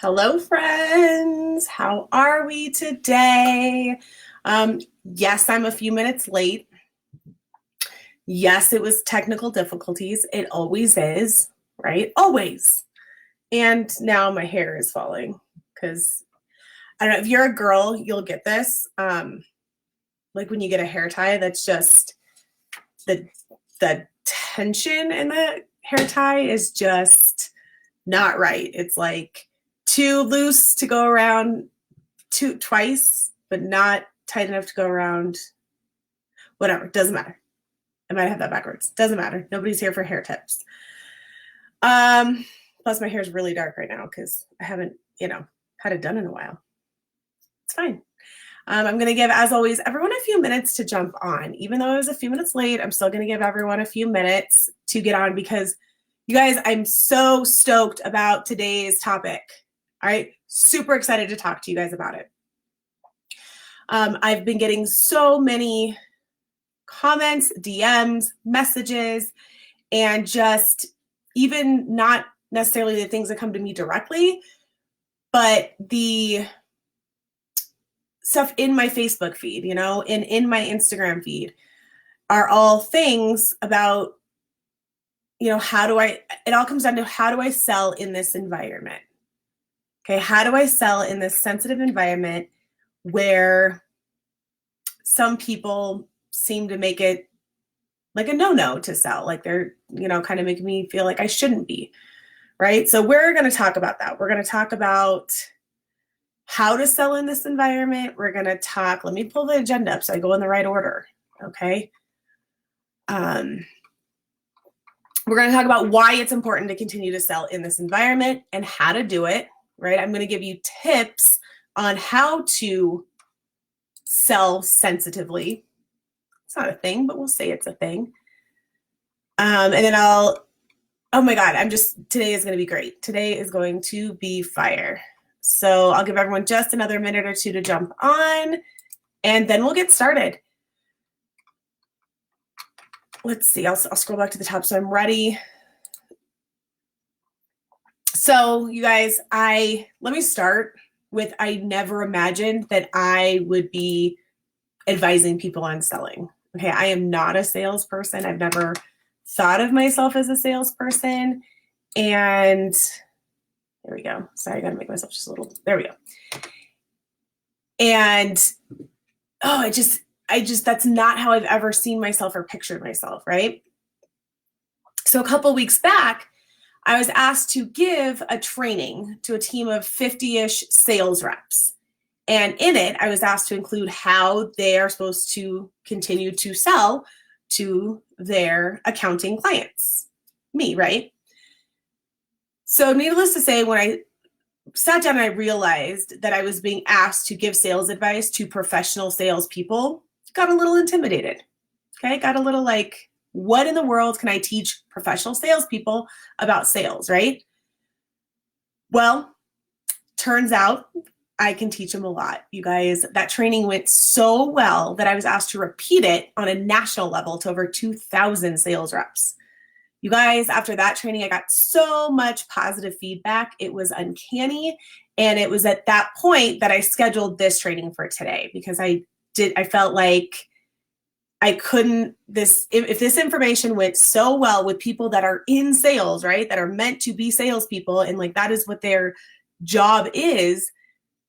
Hello, friends. How are we today? Yes, I'm a few minutes late. Yes, it was technical difficulties. It always is, right? Always. And now my hair is falling because I don't know if you're a girl, you'll get this. Like when you get a hair tie, that's just the tension in the hair tie is just not right. It's like too loose to go around twice, but not tight enough to go around. Whatever, doesn't matter. I might have that backwards. Doesn't matter. Nobody's here for hair tips. Plus my hair is really dark right now because I haven't, had it done in a while. It's fine. I'm going to give, as always, everyone a few minutes to jump on. Even though I was a few minutes late, I'm still going to give everyone a few minutes to get on because you guys, I'm so stoked about today's topic. All right. Super excited to talk to you guys about it. I've been getting so many comments, DMs, messages, and just even not necessarily the things that come to me directly, but the stuff in my Facebook feed, and in my Instagram feed are all things about, it all comes down to how do I sell in this environment? Okay, how do I sell in this sensitive environment where some people seem to make it like a no-no to sell, like they're, kind of making me feel like I shouldn't be, right? So we're going to talk about that. We're going to talk about how to sell in this environment. We're going to talk, let me pull the agenda up so I go in the right order, okay? We're going to talk about why it's important to continue to sell in this environment and how to do it, right? I'm going to give you tips on how to sell sensitively. It's not a thing, but we'll say it's a thing. And then oh my God, today is going to be great. Today is going to be fire. So I'll give everyone just another minute or two to jump on, and then we'll get started. Let's see, I'll scroll back to the top so I'm ready. So you guys, let me start with, I never imagined that I would be advising people on selling. Okay, I am not a salesperson. I've never thought of myself as a salesperson. And there we go. Sorry, I got to make myself just a little, there we go. And, that's not how I've ever seen myself or pictured myself, right? So a couple weeks back, I was asked to give a training to a team of 50-ish sales reps. And in it, I was asked to include how they are supposed to continue to sell to their accounting clients, me, right? So needless to say, when I sat down and I realized that I was being asked to give sales advice to professional salespeople, got a little intimidated, okay? Got a little like, what in the world can I teach professional salespeople about sales, right? Well, turns out I can teach them a lot. You guys, that training went so well that I was asked to repeat it on a national level to over 2,000 sales reps. You guys, after that training, I got so much positive feedback. It was uncanny. And it was at that point that I scheduled this training for today because I felt like I couldn't, if this information went so well with people that are in sales, right? That are meant to be salespeople, and like that is what their job is,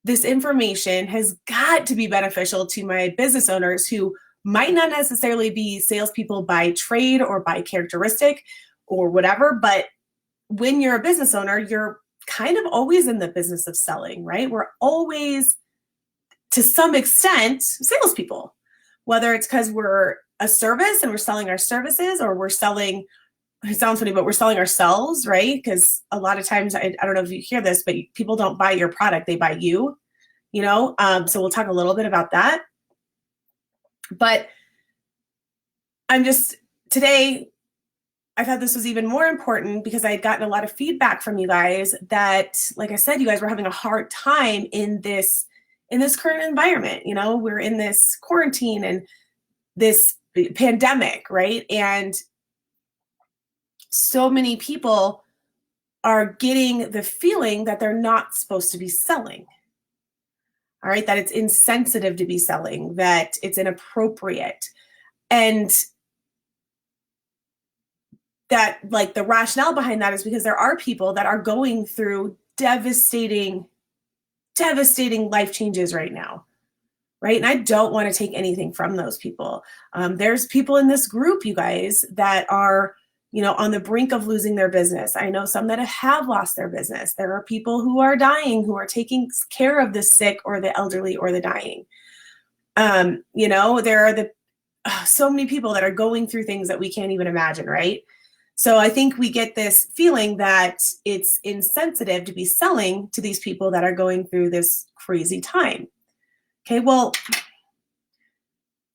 this information has got to be beneficial to my business owners who might not necessarily be salespeople by trade or by characteristic or whatever, but when you're a business owner, you're kind of always in the business of selling, right? We're always, to some extent, salespeople, whether it's because we're a service and we're selling our services, or we're selling, it sounds funny, but we're selling ourselves, right? Because a lot of times, I don't know if you hear this, but people don't buy your product, they buy you, so we'll talk a little bit about that. But today, I thought this was even more important because I had gotten a lot of feedback from you guys that, like I said, you guys were having a hard time in this current environment. We're in this quarantine and this pandemic, right? And so many people are getting the feeling that they're not supposed to be selling. All right, that it's insensitive to be selling, that it's inappropriate. And that, like, the rationale behind that is because there are people that are going through devastating life changes right now, right? And I don't want to take anything from those people. There's people in this group, you guys, that are, on the brink of losing their business. I know some that have lost their business. There are people who are dying, who are taking care of the sick or the elderly or the dying. There are so many people that are going through things that we can't even imagine, right? So I think we get this feeling that it's insensitive to be selling to these people that are going through this crazy time. Okay, well,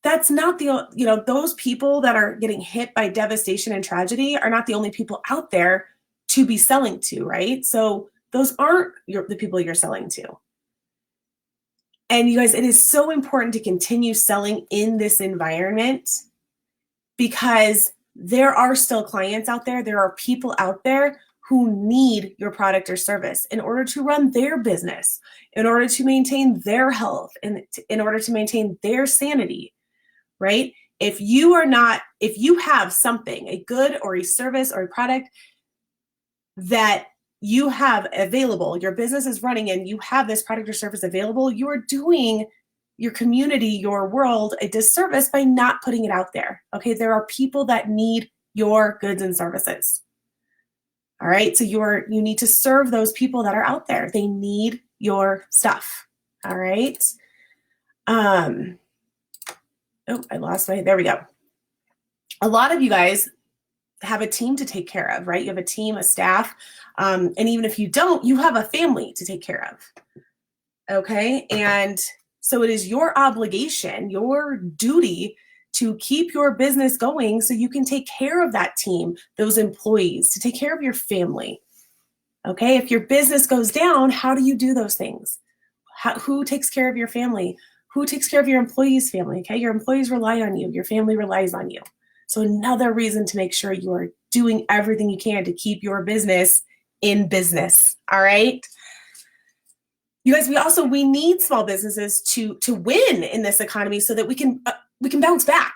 that's not those people that are getting hit by devastation and tragedy are not the only people out there to be selling to, right? So those aren't the people you're selling to. And you guys, it is so important to continue selling in this environment because there are still clients out there. There are people out there who need your product or service in order to run their business, in order to maintain their health, and in order to maintain their sanity, right? If you have something, a good or a service or a product that you have available, your business is running and you have this product or service available, you are doing your community, your world, a disservice by not putting it out there. Okay, there are people that need your goods and services. All right, so you need to serve those people that are out there. They need your stuff. All right. Oh, I lost there we go. A lot of you guys have a team to take care of, right? You have a team, a staff, and even if you don't, you have a family to take care of. Okay, and so it is your obligation, your duty to keep your business going so you can take care of that team, those employees, to take care of your family. Okay, if your business goes down, how do you do those things? Who takes care of your family? Who takes care of your employees' family? Okay, your employees rely on you. Your family relies on you. So another reason to make sure you are doing everything you can to keep your business in business. All right. You guys, we need small businesses to win in this economy so that we can bounce back.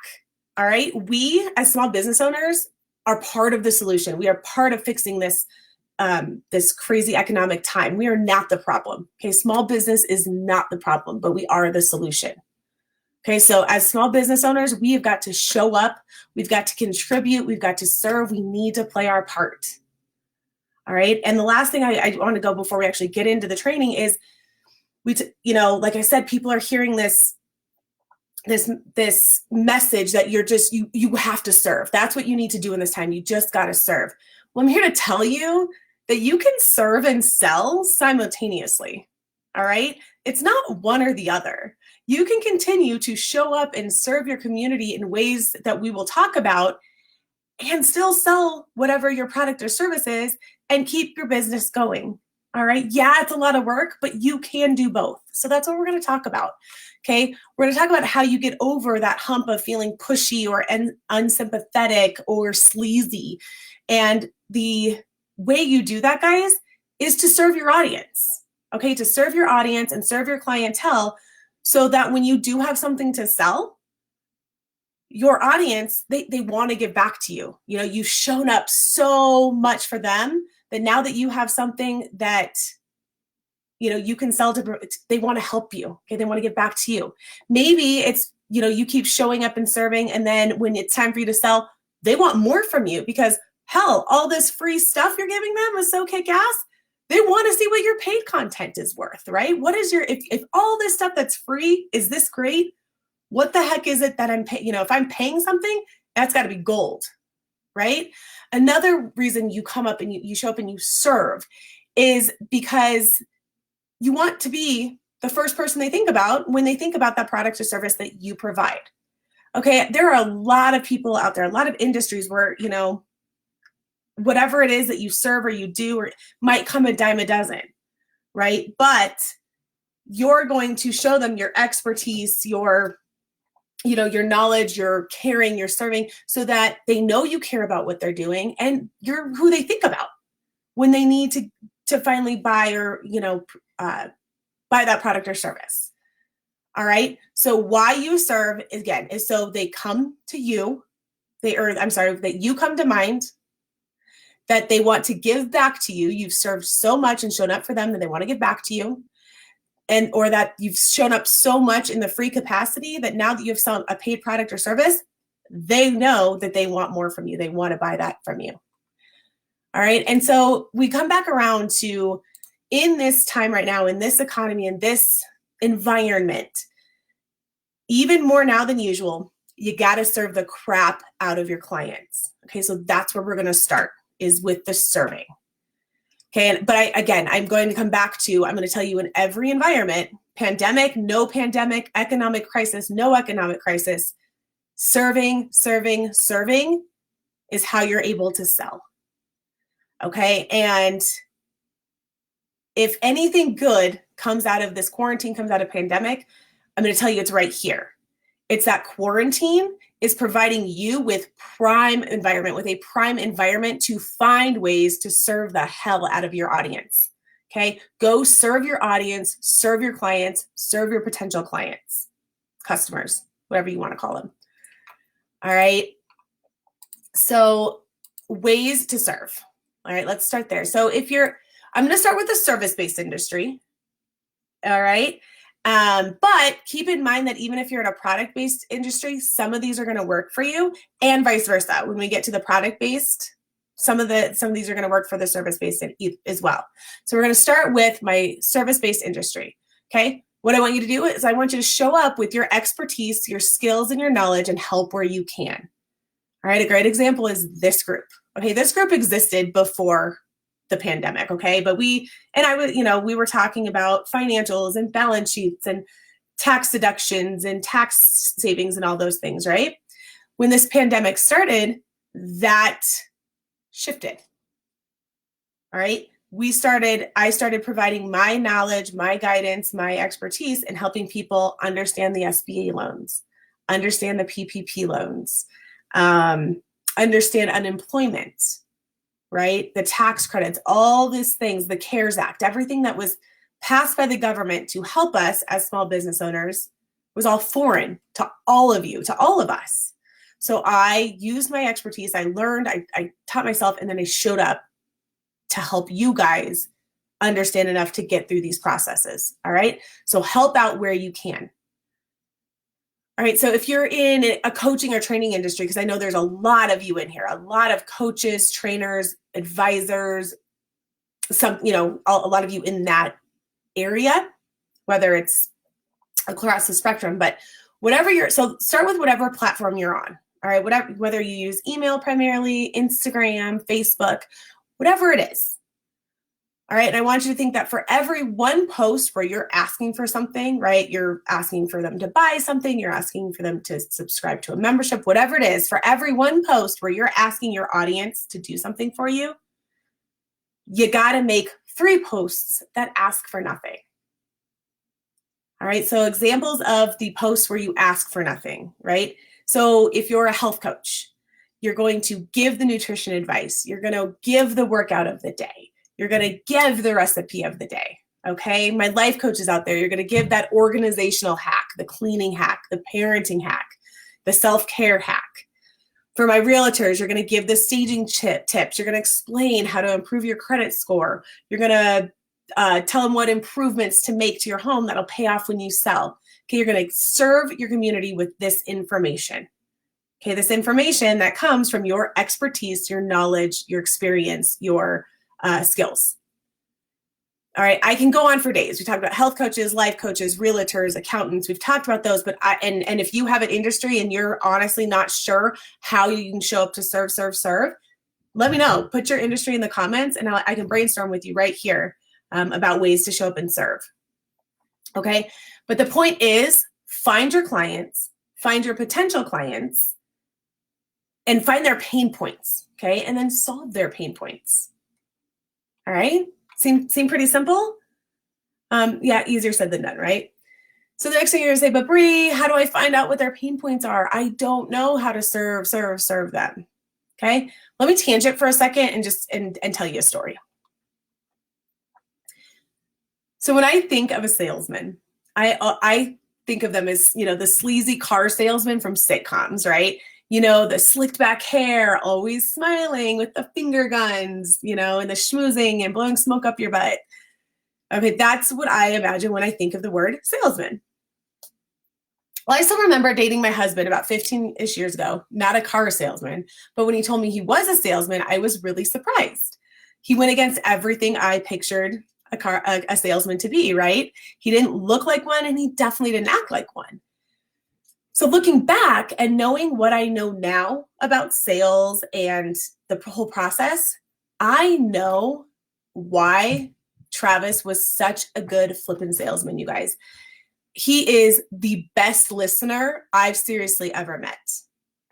All right. We as small business owners are part of the solution. We are part of fixing this crazy economic time. We are not the problem. Okay. Small business is not the problem, but we are the solution. Okay. So as small business owners, we have got to show up. We've got to contribute. We've got to serve. We need to play our part. All right. And the last thing I want to go before we actually get into the training is like I said, people are hearing this message that you have to serve. That's what you need to do in this time. You just got to serve. Well, I'm here to tell you that you can serve and sell simultaneously. All right. It's not one or the other. You can continue to show up and serve your community in ways that we will talk about and still sell whatever your product or service is and keep your business going. All right. Yeah, it's a lot of work, but you can do both. So that's what we're going to talk about. Okay. We're going to talk about how you get over that hump of feeling pushy or unsympathetic or sleazy. And the way you do that, guys, is to serve your audience. Okay. To serve your audience and serve your clientele so that when you do have something to sell, your audience, they want to give back to you. You've shown up so much for them that now that you have something that, you can sell to, they want to help you. Okay. They want to give back to you. Maybe it's, you keep showing up and serving. And then when it's time for you to sell, they want more from you because hell, all this free stuff you're giving them is so kick ass. They want to see what your paid content is worth, right? What is if all this stuff that's free is this great, what the heck is it that I'm paying? If I'm paying something, that's got to be gold, right? Another reason you come up and you show up and you serve is because you want to be the first person they think about when they think about that product or service that you provide. Okay, there are a lot of people out there, a lot of industries where, whatever it is that you serve or you do or might come a dime a dozen, right? But you're going to show them your expertise, your knowledge, your caring, your serving, so that they know you care about what they're doing and you're who they think about. when they need to finally buy or, buy that product or service. All right. So why you serve, again, is so they come to you, that you come to mind, that they want to give back to you. You've served so much and shown up for them that they want to give back to you. Or that you've shown up so much in the free capacity that now that you've sold a paid product or service, they know that they want more from you. They want to buy that from you. All right. And so we come back around to, in this time right now, in this economy, in this environment, even more now than usual, you got to serve the crap out of your clients. Okay. So that's where we're going to start, is with the serving. Okay. But I'm going to come back to, I'm going to tell you, in every environment, pandemic, no pandemic, economic crisis, no economic crisis, serving is how you're able to sell. Okay. And if anything good comes out of this quarantine, comes out of pandemic, I'm going to tell you it's right here. It's that quarantine is providing you with a prime environment to find ways to serve the hell out of your audience. Okay. Go serve your audience, serve your clients, serve your potential clients, customers, whatever you want to call them. All right. So ways to serve. All right. Let's start there. So I'm going to start with the service-based industry. All right. But keep in mind that even if you're in a product-based industry, some of these are going to work for you, and vice versa. When we get to the product-based, some of these are going to work for the service-based as well. So we're going to start with my service-based industry. Okay. What I want you to do is I want you to show up with your expertise, your skills, and your knowledge, and help where you can. All right. A great example is this group. Okay. This group existed before the pandemic. Okay. But we were talking about financials and balance sheets and tax deductions and tax savings and all those things, right? When this pandemic started, that shifted. All right. I started providing my knowledge, my guidance, my expertise, and helping people understand the SBA loans, understand the PPP loans, understand unemployment, right? The tax credits, all these things, the CARES Act, everything that was passed by the government to help us as small business owners was all foreign to all of you, to all of us. So I used my expertise, I learned, I taught myself, and then I showed up to help you guys understand enough to get through these processes. All right. So help out where you can. All right. So if you're in a coaching or training industry, because I know there's a lot of you in here, a lot of coaches, trainers, advisors, a lot of you in that area, whether it's across the spectrum, but so start with whatever platform you're on. All right. Whether you use email primarily, Instagram, Facebook, whatever it is. All right. And I want you to think that for every one post where you're asking for something, right? You're asking for them to buy something, you're asking for them to subscribe to a membership, whatever it is, for every one post where you're asking your audience to do something for you, you got to make 3 posts that ask for nothing. All right. So examples of the posts where you ask for nothing, right? So if you're a health coach, you're going to give the nutrition advice. You're going to give the workout of the day. You're going to give the recipe of the day. Okay. My life coaches out there, you're going to give that organizational hack, the cleaning hack, the parenting hack, the self-care hack. For my realtors, you're going to give the staging tips. You're going to explain how to improve your credit score. You're going to tell them what improvements to make to your home that'll pay off when you sell. Okay. You're going to serve your community with this information. Okay. This information that comes from your expertise, your knowledge, your experience, your skills. All right. I can go on for days. We talked about health coaches, life coaches, realtors, accountants. We've talked about those, but and if you have an industry and you're honestly not sure how you can show up to serve, let me know. Put your industry in the comments and I can brainstorm with you right here about ways to show up and serve. Okay. But the point is, find your clients, find your potential clients, and find their pain points. Okay. And then solve their pain points. All right. Seem pretty simple? Yeah, easier said than done, right? So the next thing you're gonna say, but Bree, how do I find out what their pain points are? I don't know how to serve them. Okay. Let me tangent for a second and tell you a story. So when I think of a salesman, I think of them as, the sleazy car salesman from sitcoms, right? The slicked back hair, always smiling with the finger guns, and the schmoozing and blowing smoke up your butt. Okay, that's what I imagine when I think of the word salesman. Well, I still remember dating my husband about 15-ish years ago, not a car salesman, but when he told me he was a salesman, I was really surprised. He went against everything I pictured a salesman to be, right? He didn't look like one, and he definitely didn't act like one. So looking back and knowing what I know now about sales and the whole process, I know why Travis was such a good flippin' salesman, you guys. He is the best listener I've seriously ever met.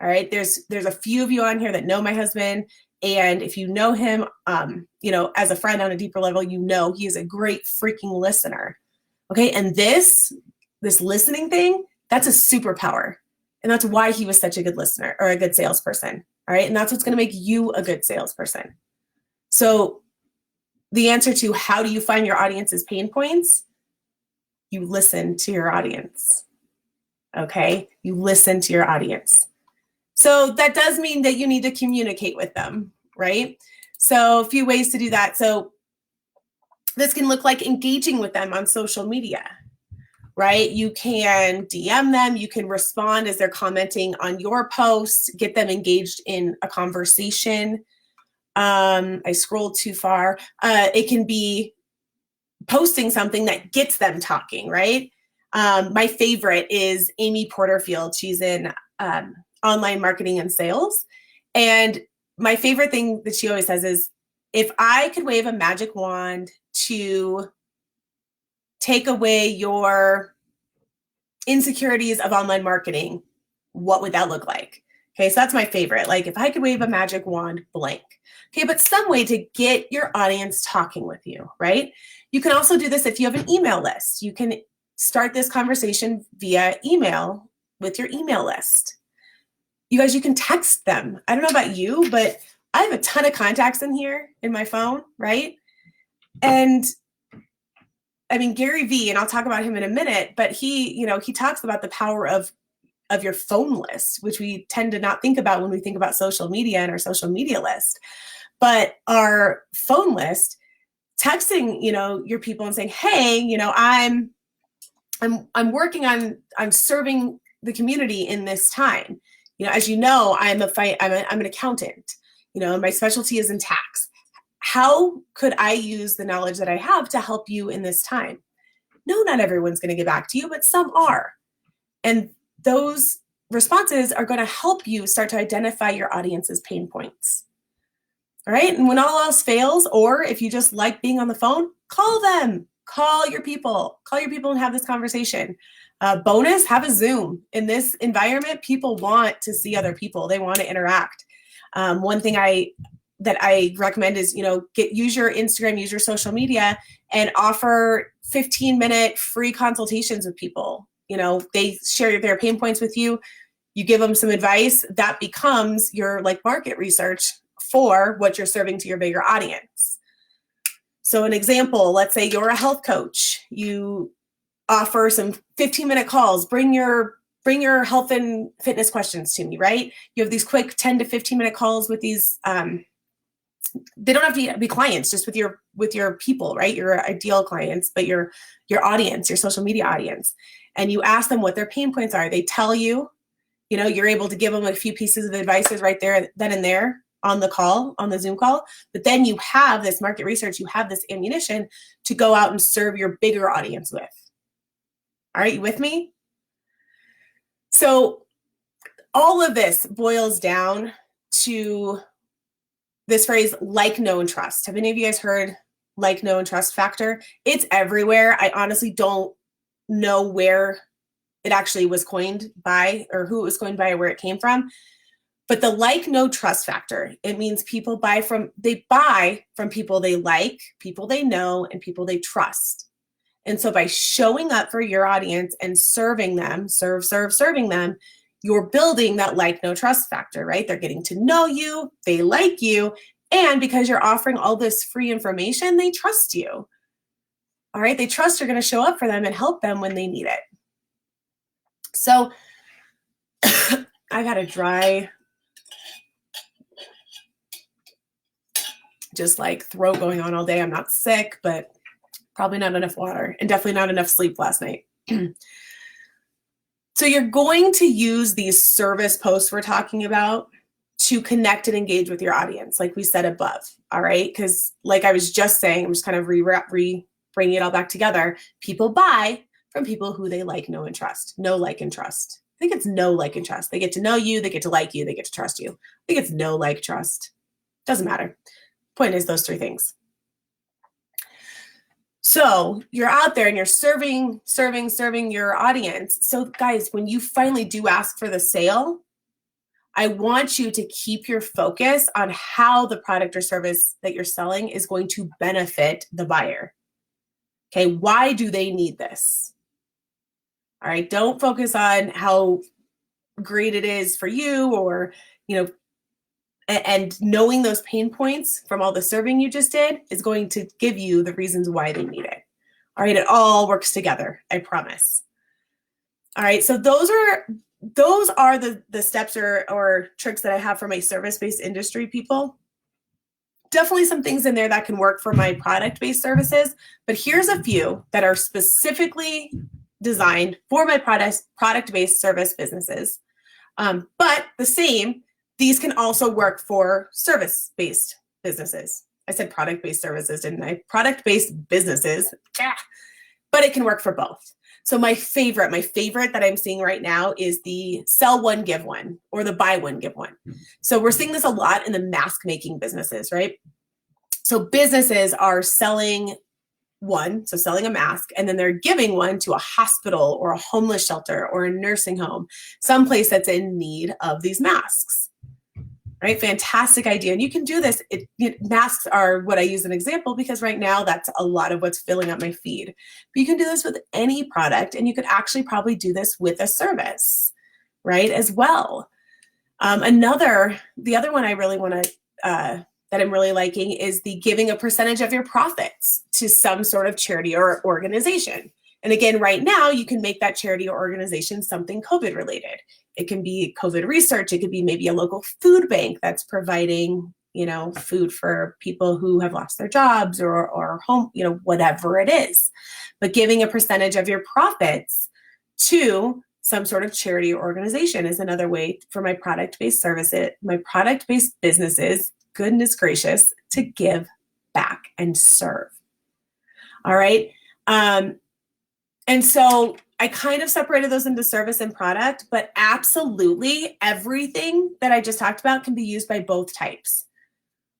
All right. There's a few of you on here that know my husband. And if you know him, as a friend on a deeper level, he is a great freaking listener. Okay. And this listening thing, that's a superpower. And that's why he was such a good listener or a good salesperson. All right. And that's what's going to make you a good salesperson. So the answer to how do you find your audience's pain points? You listen to your audience. Okay. You listen to your audience. So that does mean that you need to communicate with them, right? So a few ways to do that. So this can look like engaging with them on social media, right? You can DM them, you can respond as they're commenting on your post, get them engaged in a conversation. I scrolled too far. It can be posting something that gets them talking, right? My favorite is Amy Porterfield. She's in online marketing and sales. And my favorite thing that she always says is, if I could wave a magic wand to take away your insecurities of online marketing, what would that look like? Okay, so that's my favorite. Like, if I could wave a magic wand, blank. Okay, but some way to get your audience talking with you, right? You can also do this if you have an email list. You can start this conversation via email with your email list. You guys, you can text them. I don't know about you, but I have a ton of contacts in here in my phone, right? And I mean, Gary Vee, and I'll talk about him in a minute, but he talks about the power of your phone list, which we tend to not think about when we think about social media and our social media list. But our phone list, texting, your people and saying, hey, I'm working on serving the community in this time. As you know, I'm an accountant, and my specialty is in tax. How could I use the knowledge that I have to help you in this time? No, not everyone's going to get back to you, but some are. And those responses are going to help you start to identify your audience's pain points. All right. And when all else fails, or if you just like being on the phone, call them, call your people and have this conversation. Bonus, have a Zoom. In this environment, people want to see other people. They want to interact. One thing that I recommend is, use your Instagram, use your social media, and offer 15-minute free consultations with people. They share their pain points with you. You give them some advice. That becomes your market research for what you're serving to your bigger audience. So an example, let's say you're a health coach. You offer some 15-minute calls. Bring your health and fitness questions to me, right? You have these quick 10 to 15-minute calls with these. They don't have to be clients, just with your people, right? Your ideal clients, but your audience, your social media audience. And you ask them what their pain points are. They tell you, you're able to give them a few pieces of advice right there, then and there on the Zoom call. But then you have this market research, you have this ammunition to go out and serve your bigger audience with. All right, you with me? So all of this boils down to this phrase, like, know, and trust. Have any of you guys heard like, know, and trust factor? It's everywhere. I honestly don't know where it actually was coined by, or who it was coined by, or where it came from. But the like, know, trust factor, it means people buy from people they like, people they know, and people they trust. And so by showing up for your audience and serving them, serving them, you're building that like, know, trust factor, right? They're getting to know you, they like you, and because you're offering all this free information, they trust you. All right, they trust you're going to show up for them and help them when they need it. So I got a dry, just like throat going on all day. I'm not sick, but probably not enough water and definitely not enough sleep last night. So you're going to use these service posts we're talking about to connect and engage with your audience, like we said above, all right? Because like I was just saying, I'm just kind of bringing it all back together. People buy from people who they like, know, and trust. Know, like, and trust. I think it's know, like, and trust. They get to know you, they get to like you, they get to trust you. I think it's know, like, trust. Doesn't matter. Point is those three things. So you're out there and you're serving your audience. So guys, when you finally do ask for the sale, I want you to keep your focus on how the product or service that you're selling is going to benefit the buyer. Okay, why do they need this? All right, don't focus on how great it is for you or, and knowing those pain points from all the serving you just did is going to give you the reasons why they need it. All right, it all works together, I promise. All right, so those are the steps or tricks that I have for my service-based industry people. Definitely some things in there that can work for my product-based services, but here's a few that are specifically designed for my product-based service businesses. But the same, these can also work for service-based businesses. I said product-based services, didn't I? Product-based businesses, but it can work for both. So my favorite that I'm seeing right now is the sell one, give one, or the buy one, give one. So we're seeing this a lot in the mask making businesses, right? So businesses are selling one, so selling a mask, and then they're giving one to a hospital or a homeless shelter or a nursing home, someplace that's in need of these masks. Right? Fantastic idea. And you can do this. Masks are what I use as an example because right now that's a lot of what's filling up my feed. But you can do this with any product, and you could actually probably do this with a service, right, as well. The other one I really want to, that I'm really liking is the giving a percentage of your profits to some sort of charity or organization. And again, right now, you can make that charity or organization something COVID related. It can be COVID research. It could be maybe a local food bank that's providing, food for people who have lost their jobs or home, whatever it is. But giving a percentage of your profits to some sort of charity or organization is another way for my product-based services, my product-based businesses, goodness gracious, to give back and serve. All right. And so I kind of separated those into service and product, but absolutely everything that I just talked about can be used by both types,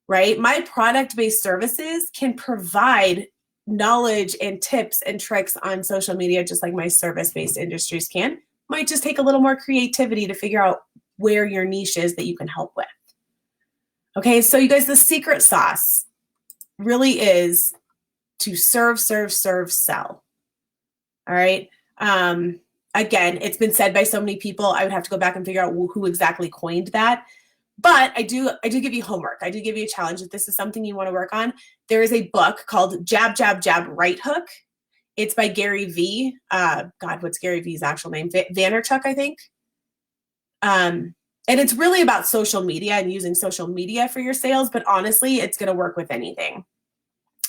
right? My product-based services can provide knowledge and tips and tricks on social media, just like my service-based industries can. Might just take a little more creativity to figure out where your niche is that you can help with. Okay, so you guys, the secret sauce really is to serve, sell. All right. Again, it's been said by so many people, I would have to go back and figure out who exactly coined that. But I do give you homework. I do give you a challenge. If this is something you want to work on, there is a book called Jab, Jab, Jab, Right Hook. It's by Gary V. What's Gary V's actual name? Vaynerchuk, I think. And it's really about social media and using social media for your sales. But honestly, it's going to work with anything.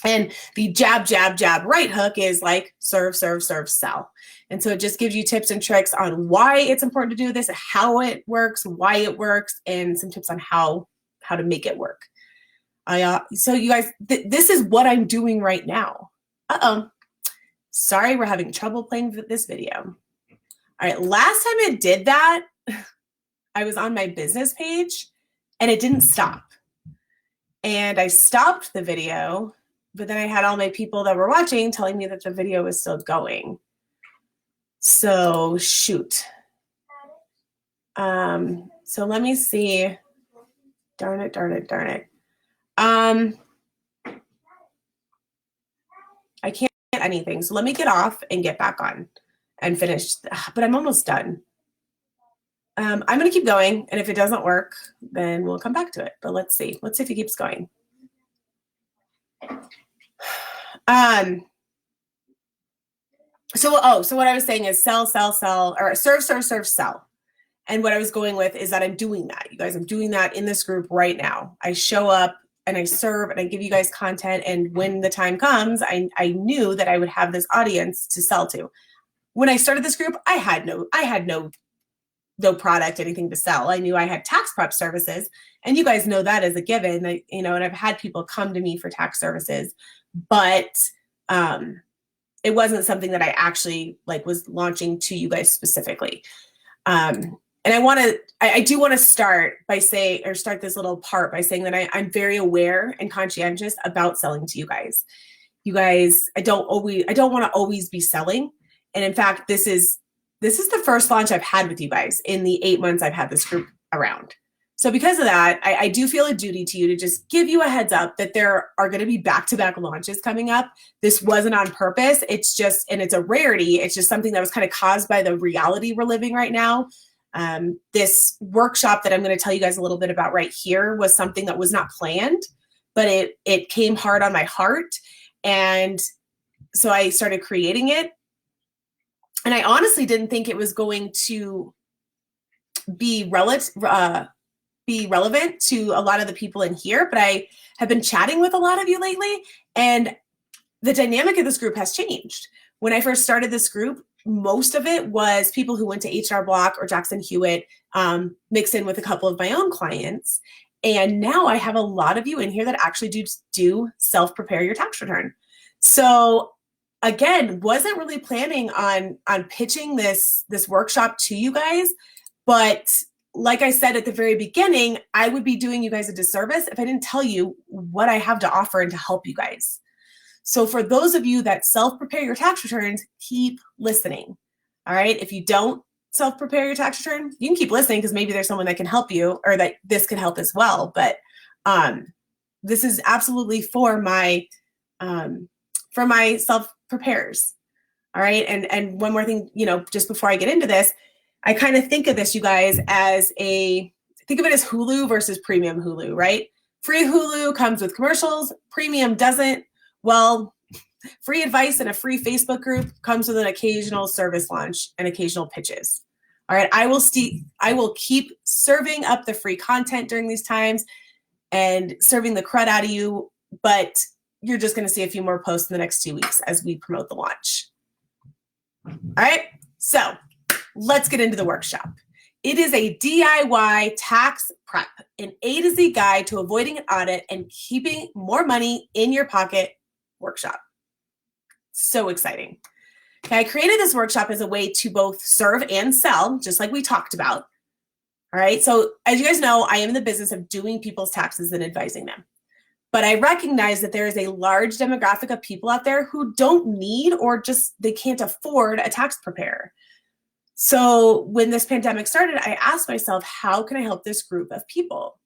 And the jab, jab, jab, right hook is like serve, sell. And so it just gives you tips and tricks on why it's important to do this, how it works, why it works, and some tips on how to make it work. So you guys, this is what I'm doing right now. Sorry, we're having trouble playing this video. All right, last time it did that, I was on my business page and it didn't stop. And I stopped the video, but then I had all my people that were watching telling me that the video was still going. So shoot. So let me see. Darn it. I can't get anything. So let me get off and get back on and finish. But I'm almost done. I'm going to keep going. And if it doesn't work, then we'll come back to it. But let's see. Let's see if it keeps going. So what I was saying is sell, or serve, sell. And what I was going with is that I'm doing that. You guys, I'm doing that in this group right now. I show up and I serve and I give you guys content. And when the time comes, I knew that I would have this audience to sell to. When I started this group, I had no product, anything to sell. I knew I had tax prep services, and you guys know that as a given. And I've had people come to me for tax services, but it wasn't something that I actually was launching to you guys specifically. And I do want to start this little part by saying that I'm very aware and conscientious about selling to you guys. You guys, I don't want to always be selling. And in fact, this is the first launch I've had with you guys in the 8 months I've had this group around. So because of that, I do feel a duty to you to just give you a heads up that there are going to be back-to-back launches coming up. This wasn't on purpose. It's a rarity. It's just something that was kind of caused by the reality we're living right now. This workshop that I'm going to tell you guys a little bit about right here was something that was not planned, but it came hard on my heart. And so I started creating it. And I honestly didn't think it was going to be relevant to a lot of the people in here, but I have been chatting with a lot of you lately, and the dynamic of this group has changed. When I first started this group, most of it was people who went to H&R Block or Jackson Hewitt, mixed in with a couple of my own clients. And now I have a lot of you in here that actually do self-prepare your tax return. So again, wasn't really planning on pitching this workshop to you guys, but like I said at the very beginning, I would be doing you guys a disservice if I didn't tell you what I have to offer and to help you guys. So for those of you that self-prepare your tax returns, keep listening. All right. If you don't self-prepare your tax return, you can keep listening because maybe there's someone that can help you or that this can help as well. But this is absolutely for my self-prepares. All right. And one more thing, just before I get into this, I kind of think of this, you guys, think of it as Hulu versus premium Hulu, right? Free Hulu comes with commercials, premium doesn't. Well, free advice and a free Facebook group comes with an occasional service launch and occasional pitches. All right, I will keep serving up the free content during these times and serving the crud out of you, but you're just going to see a few more posts in the next 2 weeks as we promote the launch. All right, so let's get into the workshop. It is a DIY tax prep, an A to Z guide to avoiding an audit and keeping more money in your pocket workshop. So exciting. Okay, I created this workshop as a way to both serve and sell, just like we talked about. All right, so as you guys know, I am in the business of doing people's taxes and advising them. But I recognize that there is a large demographic of people out there who don't need or just they can't afford a tax preparer. So when this pandemic started, I asked myself, how can I help this group of people?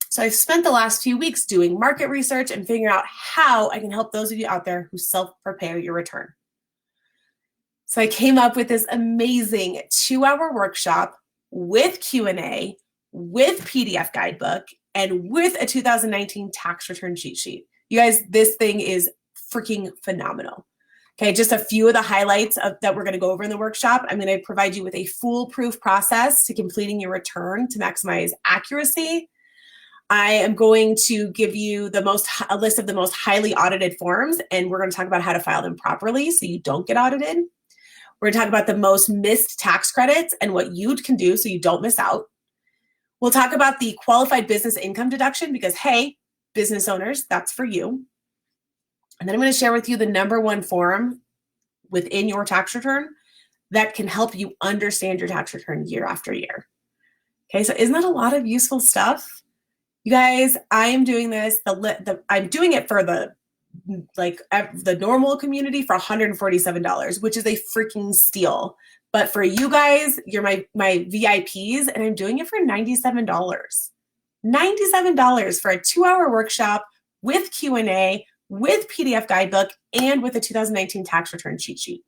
So I've spent the last few weeks doing market research and figuring out how I can help those of you out there who self-prepare your return. So I came up with this amazing 2-hour workshop with Q&A, with PDF guidebook, and with a 2019 tax return cheat sheet. You guys, this thing is freaking phenomenal. Okay, just a few of the highlights that we're going to go over in the workshop. I'm going to provide you with a foolproof process to completing your return to maximize accuracy. I am going to give you a list of the most highly audited forms, and we're going to talk about how to file them properly so you don't get audited. We're going to talk about the most missed tax credits and what you can do so you don't miss out. We'll talk about the qualified business income deduction because, hey, business owners, that's for you. And then I'm going to share with you the #1 form within your tax return that can help you understand your tax return year after year. Okay, so isn't that a lot of useful stuff? You guys, I am doing this. I'm doing it for the normal community for $147, which is a freaking steal. But for you guys, you're my VIPs, and I'm doing it for $97. $97 for a 2-hour workshop with Q&A, with PDF guidebook, and with a 2019 tax return cheat sheet.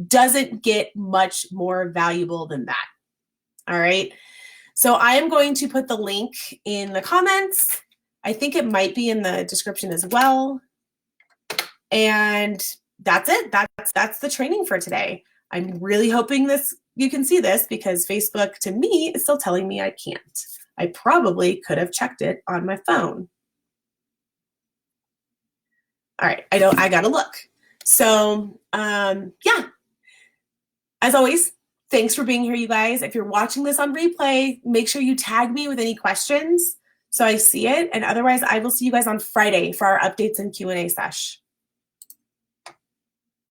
Doesn't get much more valuable than that. All right. So I am going to put the link in the comments. I think it might be in the description as well. And that's it. That's the training for today. I'm really hoping you can see this, because Facebook to me is still telling me I can't. I probably could have checked it on my phone. All right, I gotta look. So yeah, as always, thanks for being here, you guys. If you're watching this on replay, make sure you tag me with any questions so I see it. And otherwise, I will see you guys on Friday for our updates and Q&A sesh.